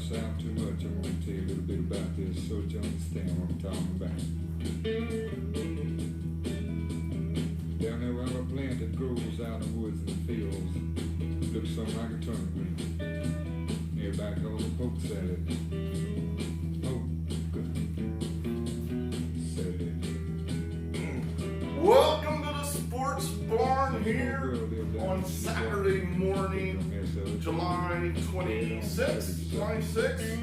sound too much, I'm going to tell you a little bit about this so that you understand what I'm talking about. Down there we have a plant that grows out in the woods and the fields. Looks something like a turnip green. Everybody calls it poke salad. Oh, good. Salad. Welcome to the Sports Barn here on Saturday morning, July 26th, 25th.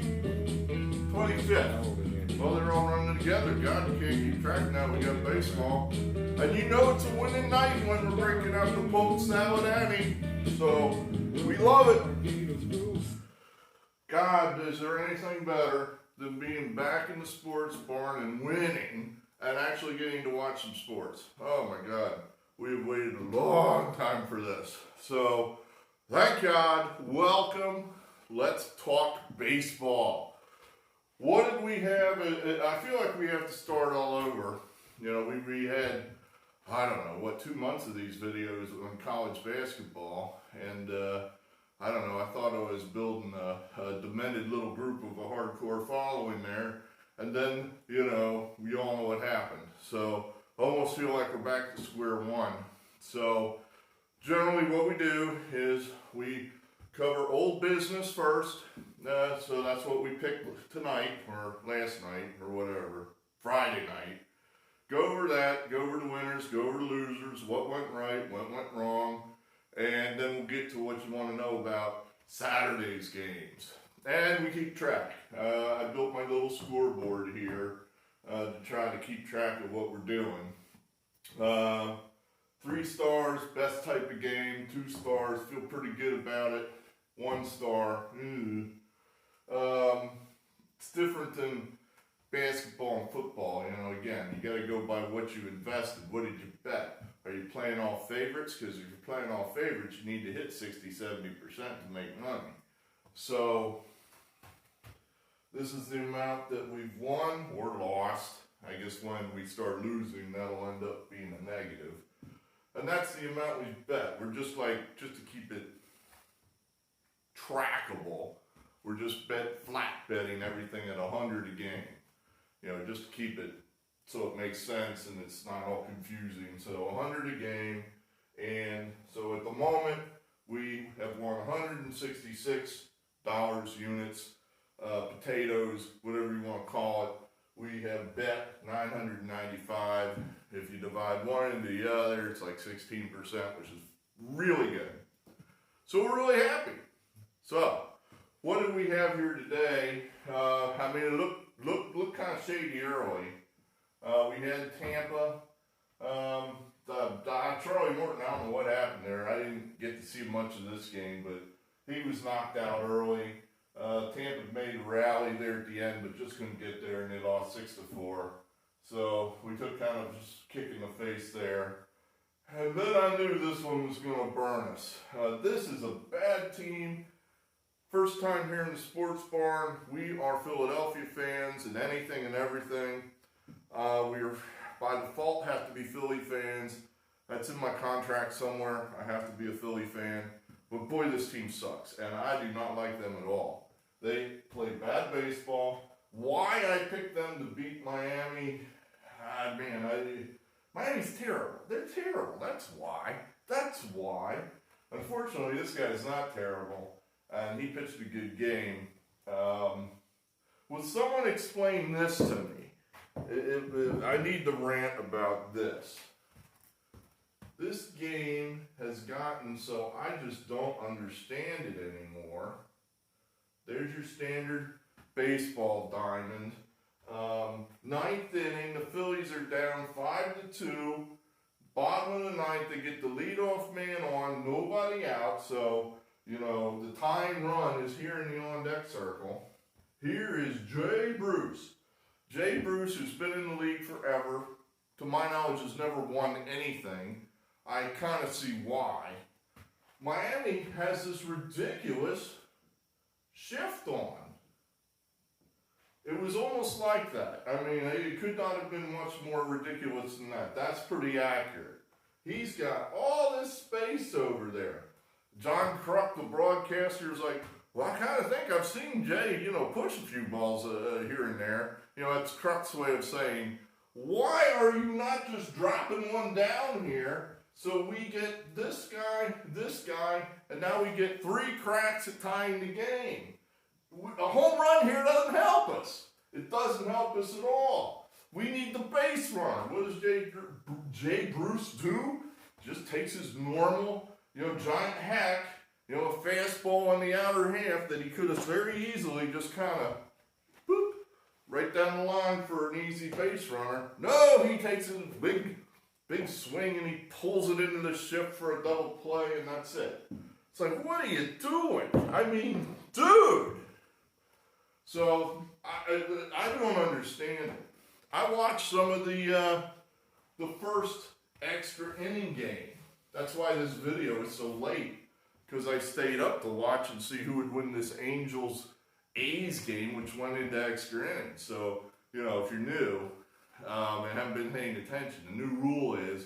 Well, they're all running together. God, you can't keep track now. We got baseball. And you know it's a winning night when we're breaking out the poke salad, Annie. So, we love it. God, is there anything better than being back in the sports barn and winning and actually getting to watch some sports? Oh my God, we've waited a long time for this. So, thank God, welcome. Let's talk baseball. What did we have? I feel like we have to start all over. You know, we had, I don't know, 2 months of these videos on college basketball, and I don't know, I thought I was building a demented little group of a hardcore following there, and then, you know, we all know what happened. So, almost feel like we're back to square one. So, generally what we do is we cover old business first, so that's what we picked tonight, or last night, or whatever, Friday night. Go over that, go over the winners, go over the losers, what went right, what went wrong, and then we'll get to what you want to know about Saturday's games. And we keep track. I built my little scoreboard here to try to keep track of what we're doing. 3 stars, best type of game. 2 stars, feel pretty good about it. 1 star, it's different than basketball and football. You know, again, you got to go by what you invested. What did you bet? Are you playing all favorites? Because if you're playing all favorites, you need to hit 60-70% to make money. So, this is the amount that we've won or lost. I guess when we start losing, that'll end up being a negative. And that's the amount we've bet. We're just to keep it trackable, we're just flat betting everything at 100 a game. You know, just to keep it so it makes sense and it's not all confusing. So 100 a game, and so at the moment we have won $166 units, potatoes, whatever you want to call it. We have bet 995. If you divide one into the other, it's like 16%, which is really good. So we're really happy. So, what did we have here today? I mean, it looked kind of shady early. We had Tampa. Charlie Morton, I don't know what happened there. I didn't get to see much of this game, but he was knocked out early. Tampa made a rally there at the end, but just couldn't get there, and they lost 6-4. So we took kind of just kick in the face there. And then I knew this one was going to burn us. This is a bad team. First time here in the sports barn. We are Philadelphia fans and anything and everything. We are, by default, have to be Philly fans. That's in my contract somewhere. I have to be a Philly fan. But boy, this team sucks, and I do not like them at all. They play bad baseball. Why I picked them to beat Miami? Miami's terrible. They're terrible. That's why. Unfortunately, this guy's not terrible, and he pitched a good game. Will someone explain this to me? I need to rant about this. This game has gotten so I just don't understand it anymore. There's your standard baseball diamond. 9th inning, the Phillies are down 5-2. Bottom of the 9th, they get the leadoff man on, nobody out. So, you know, the tying run is here in the on-deck circle. Here is Jay Bruce. Jay Bruce, who's been in the league forever, to my knowledge has never won anything. I kind of see why. Miami has this ridiculous shift on. It was almost like that. I mean, it could not have been much more ridiculous than that. That's pretty accurate. He's got all this space over there. John Kruk, the broadcaster, is like, Well, I kind of think I've seen Jay, push a few balls here and there. That's Kruk's way of saying, why are you not just dropping one down here so we get this guy, and now we get 3 cracks at tying the game? A home run here doesn't help us. It doesn't help us at all. We need the base runner. What does Jay Bruce do? Just takes his normal, giant hack, a fastball on the outer half that he could have very easily just kind of, boop, right down the line for an easy base runner. No, he takes a big swing and he pulls it into the shift for a double play, and that's it. It's like, what are you doing? I mean, dude. So I don't understand it. I watched some of the first extra inning game. That's why this video is so late, because I stayed up to watch and see who would win this Angels-A's game, which went into extra innings. So, if you're new and haven't been paying attention, the new rule is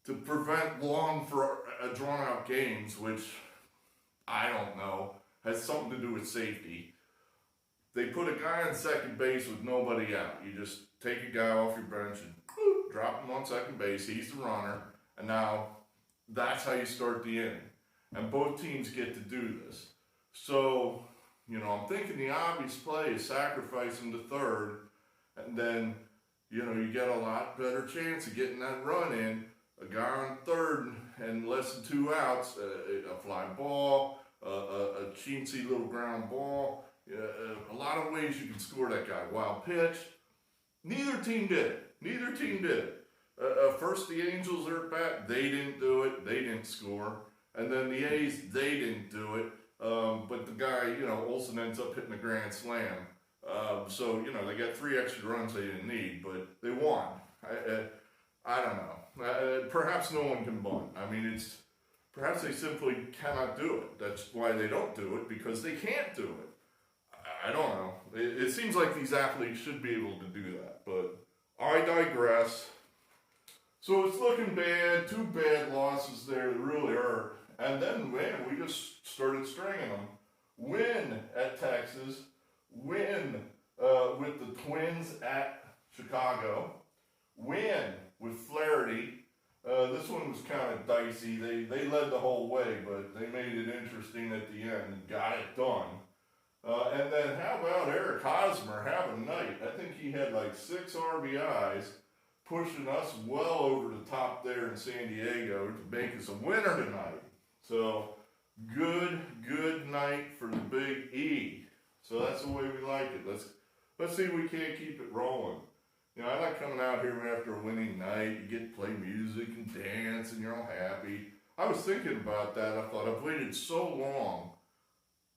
to prevent long for drawn-out games, which I don't know, has something to do with safety. They put a guy on second base with nobody out. You just take a guy off your bench and whoop, drop him on second base. He's the runner. And now that's how you start the inning. And both teams get to do this. So, I'm thinking the obvious play is sacrifice him to third. And then, you get a lot better chance of getting that run in. A guy on third and less than 2 outs, a fly ball, a chintzy little ground ball. A lot of ways you can score that guy. Wild pitch. Neither team did it. First the Angels are at bat. They didn't do it. They didn't score. And then the A's, they didn't do it. But the guy, Olsen ends up hitting a grand slam. So, they got 3 extra runs they didn't need, but they won. I don't know. Perhaps no one can bunt. I mean, perhaps they simply cannot do it. That's why they don't do it, because they can't do it. I don't know. It seems like these athletes should be able to do that, but I digress. So it's looking bad. 2 bad losses there that really hurt. And then, man, we just started stringing them. Win at Texas. Win with the Twins at Chicago. Win with Flaherty. This one was kind of dicey. They led the whole way, but they made it interesting at the end and got it done. And then how about Eric Hosmer having a night? I think he had like 6 RBIs, pushing us well over the top there in San Diego to make us a winner tonight. So good night for the Big E. So that's the way we like it. Let's see if we can't keep it rolling. I like coming out here after a winning night. You get to play music and dance and you're all happy. I was thinking about that. I thought, I've waited so long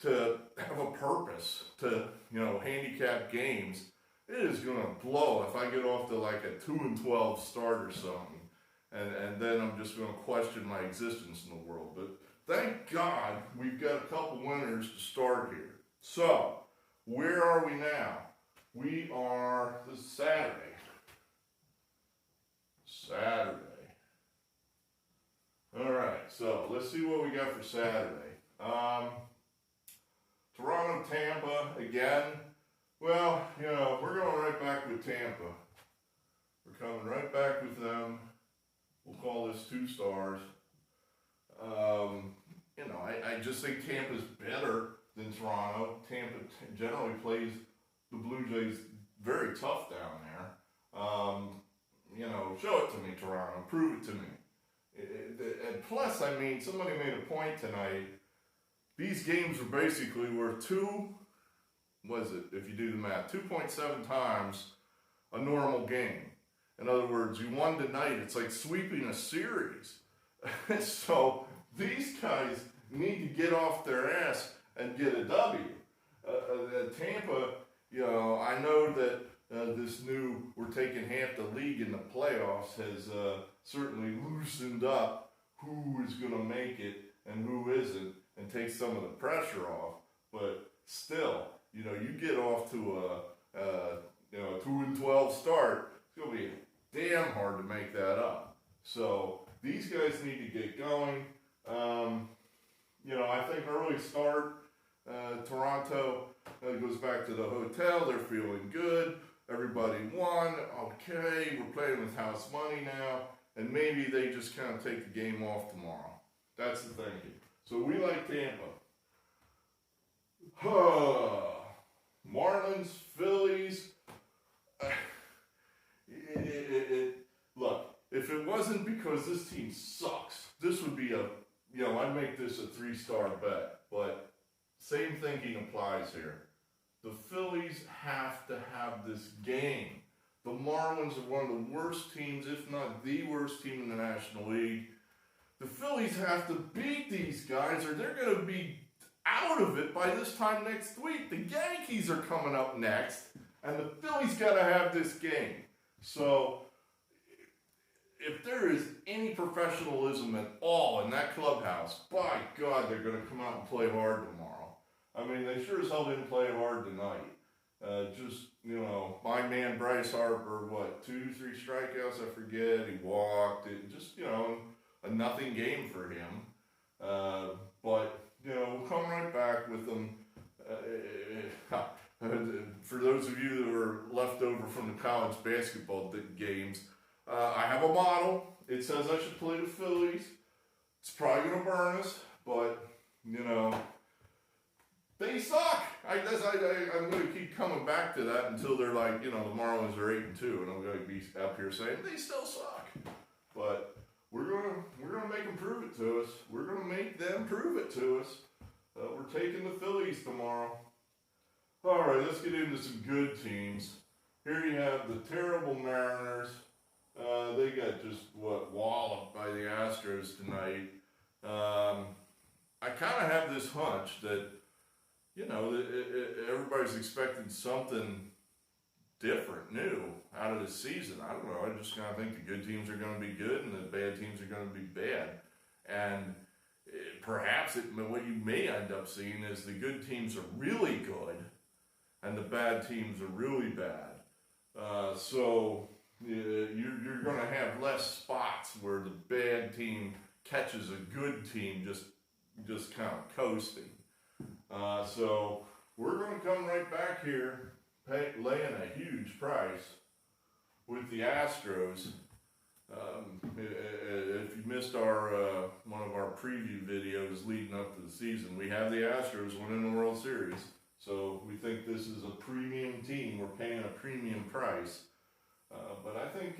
to have a purpose to, handicap games. It is going to blow if I get off to like a 2-12 start or something. And then I'm just going to question my existence in the world. But thank God we've got a couple winners to start here. So, where are we now? This is Saturday. All right, so let's see what we got for Saturday. Toronto, Tampa, again. Well, we're going right back with Tampa. We're coming right back with them. We'll call this 2 stars. I just think Tampa's better than Toronto. Tampa generally plays the Blue Jays very tough down there. Show it to me, Toronto. Prove it to me. And plus, somebody made a point tonight. These games are basically worth if you do the math, 2.7 times a normal game. In other words, you won tonight, it's like sweeping a series. So these guys need to get off their ass and get a W. Tampa, I know that we're taking half the league in the playoffs has certainly loosened up who is going to make it and who isn't, and take some of the pressure off. But still, you get off to a 2-12 start, it's going to be damn hard to make that up. So these guys need to get going. I think early start Toronto goes back to the hotel. They're feeling good. Everybody won. Okay, we're playing with house money now. And maybe they just kind of take the game off tomorrow. That's the thinking. So we like Tampa. Marlins, Phillies. Look, if it wasn't because this team sucks, this would be I'd make this a 3-star bet. But same thinking applies here. The Phillies have to have this game. The Marlins are one of the worst teams, if not the worst team in the National League. The Phillies have to beat these guys or they're going to be out of it by this time next week. The Yankees are coming up next, and the Phillies got to have this game. So, if there is any professionalism at all in that clubhouse, by God, they're going to come out and play hard tomorrow. I mean, they sure as hell didn't play hard tonight. My man Bryce Harper, 2-3 strikeouts, I forget. He walked. A nothing game for him. But we'll come right back with them. For those of you that are left over from the college basketball games, I have a model. It says I should play the Phillies. It's probably going to burn us, but, they suck. I'm going to keep coming back to that until they're like, the Marlins are 8-2, and I'm going to be up here saying they still suck. But we're gonna make them prove it to us. We're gonna make them prove it to us. We're taking the Phillies tomorrow. All right, let's get into some good teams. Here you have the terrible Mariners. They got just walloped by the Astros tonight. I kind of have this hunch that everybody's expecting something different, new out of this season. I don't know. I just kind of think the good teams are going to be good and the bad teams are going to be bad. And perhaps what you may end up seeing is the good teams are really good and the bad teams are really bad. So you're going to have less spots where the bad team catches a good team just kind of coasting. So we're going to come right back here, laying a huge price with the Astros. If you missed our one of our preview videos leading up to the season, we have the Astros winning the World Series. So we think this is a premium team. We're paying a premium price. But I think,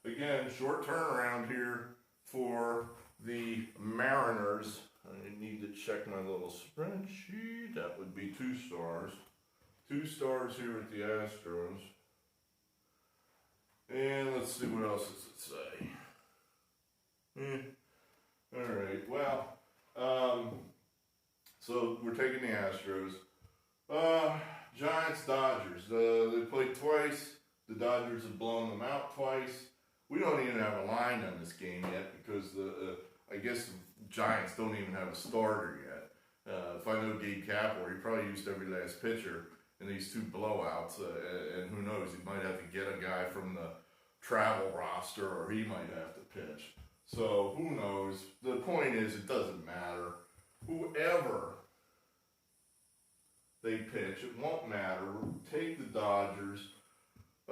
again, short turnaround here for the Mariners. I need to check my little spreadsheet. That would be 2 stars. 2 stars here with the Astros. And let's see, what else does it say? All right, well, so we're taking the Astros. Giants, Dodgers. They played twice. The Dodgers have blown them out twice. We don't even have a line on this game yet because I guess the Giants don't even have a starter yet. If I know Gabe Kapler, he probably used every last pitcher in these 2 blowouts, and who knows, he might have to get a guy from the travel roster, or he might have to pitch. So who knows? The point is, it doesn't matter. Whoever they pitch, it won't matter. Take the Dodgers.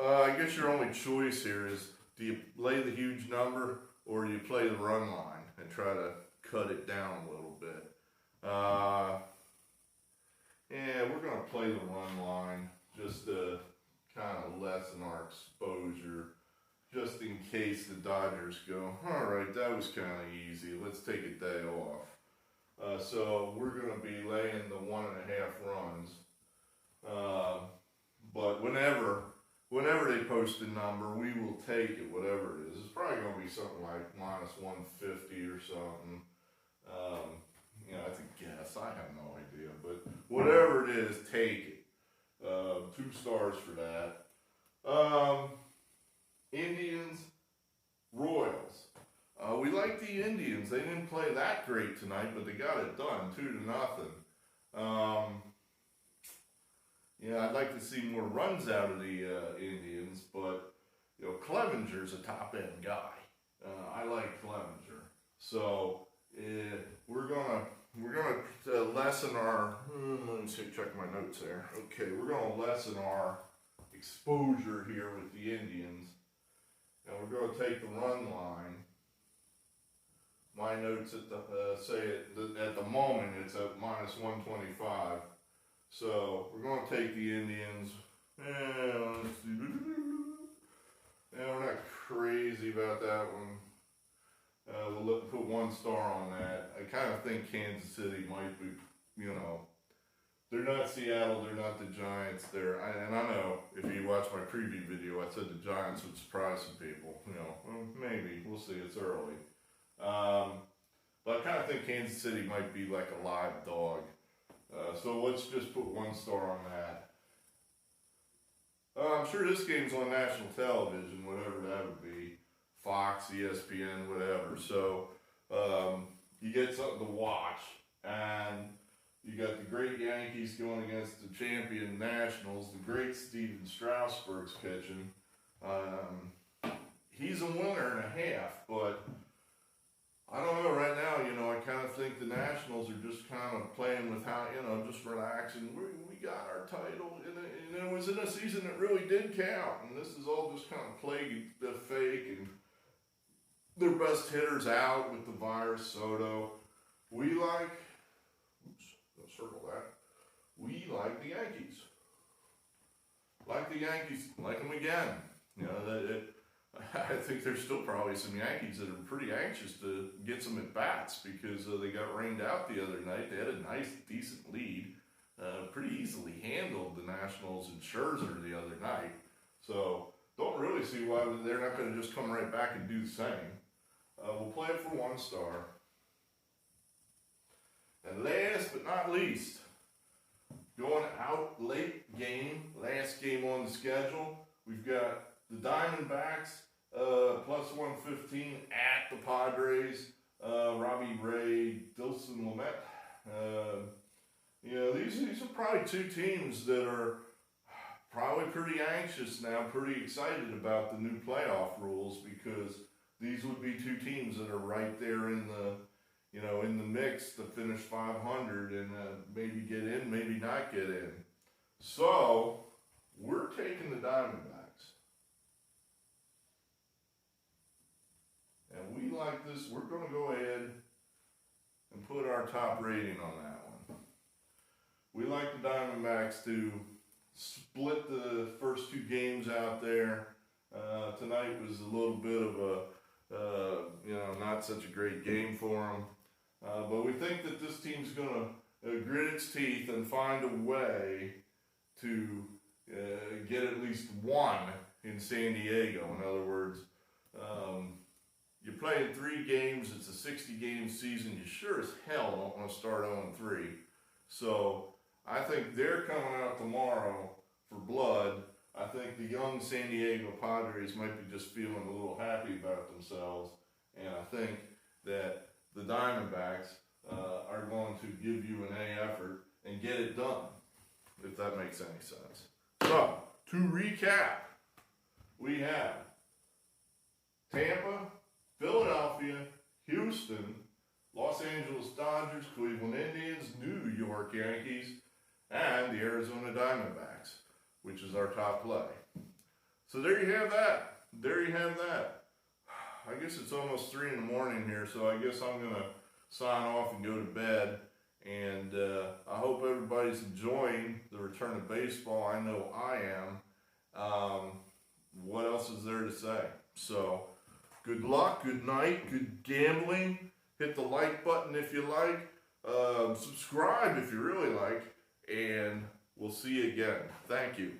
I guess your only choice here is, do you lay the huge number or do you play the run line and try to cut it down a little bit? Yeah, we're going to play the run line just to kind of lessen our exposure, just in case the Dodgers go, all right, that was kind of easy. Let's take a day off. So we're going to be laying the 1.5 runs. But whenever they post a number, we will take it, whatever it is. It's probably going to be something like -150 or something. That's a guess. I have no idea. But whatever it is, take it. 2 stars for that. Indians, Royals. We like the Indians. They didn't play that great tonight, but they got it done, 2-0. I'd like to see more runs out of the Indians, but Clevenger's a top-end guy. I like Clevenger, so we're gonna lessen our, let me see, check my notes there. Okay, we're going to lessen our exposure here with the Indians. And we're going to take the run line. My notes at the, at the moment it's at minus 125. So we're going to take the Indians. Let's see. Yeah, we're not crazy about that one. We'll put 1 star on that. I kind of think Kansas City might be, you know, they're not Seattle, they're not the Giants. And I know if you watch my preview video, I said the Giants would surprise some people. You know, well, maybe we'll see. It's early, but I kind of think Kansas City might be like a live dog. So let's just put 1 star on that. I'm sure this game's on national television, whatever that would be. Fox, ESPN, whatever. So you get something to watch, and you got the great Yankees going against the champion Nationals. The great Steven Strasburg's pitching. He's a winner and a half, but I don't know right now. You know, I kind of think the Nationals are just kind of playing with how, you know, just relaxing. We got our title, and it was in a season that really did count. And this is all just kind of playing the fake and their best hitters out with the virus, Soto. We like, oops, don't circle that. We like the Yankees. Like the Yankees, like them again. You know, I think there's still probably some Yankees that are pretty anxious to get some at-bats because they got rained out the other night. They had a nice, decent lead. Pretty easily handled the Nationals and Scherzer the other night. So don't really see why they're not going to just come right back and do the same. We'll play it for 1 star. And last but not least, going out late game, last game on the schedule, we've got the Diamondbacks plus 115 at the Padres. Robbie Ray, Dilson Lamet. You know, these are probably 2 teams that are probably pretty anxious now, pretty excited about the new playoff rules because these would be 2 teams that are right there in the, you know, in the mix to finish 500 and maybe get in, maybe not get in. So we're taking the Diamondbacks. And we like this. We're going to go ahead and put our top rating on that one. We like the Diamondbacks to split the first 2 games out there. Tonight was a little bit of a, you know, not such a great game for them. But we think that this team's going to grit its teeth and find a way to get at least 1 in San Diego. In other words, you're playing 3 games, it's a 60-game season, you sure as hell don't want to start 0-3. So I think they're coming out tomorrow for blood. I think the young San Diego Padres might be just feeling a little happy about themselves. And I think that the Diamondbacks are going to give you an A effort and get it done, if that makes any sense. So, to recap, we have Tampa, Philadelphia, Houston, Los Angeles Dodgers, Cleveland Indians, New York Yankees, and the Arizona Diamondbacks, which is our top play. So there you have that. There you have that. I guess it's almost 3 in the morning here, so I guess I'm going to sign off and go to bed. And I hope everybody's enjoying the return of baseball. I know I am. What else is there to say? So, good luck, good night, good gambling. Hit the like button if you like. Subscribe if you really like. And we'll see you again. Thank you.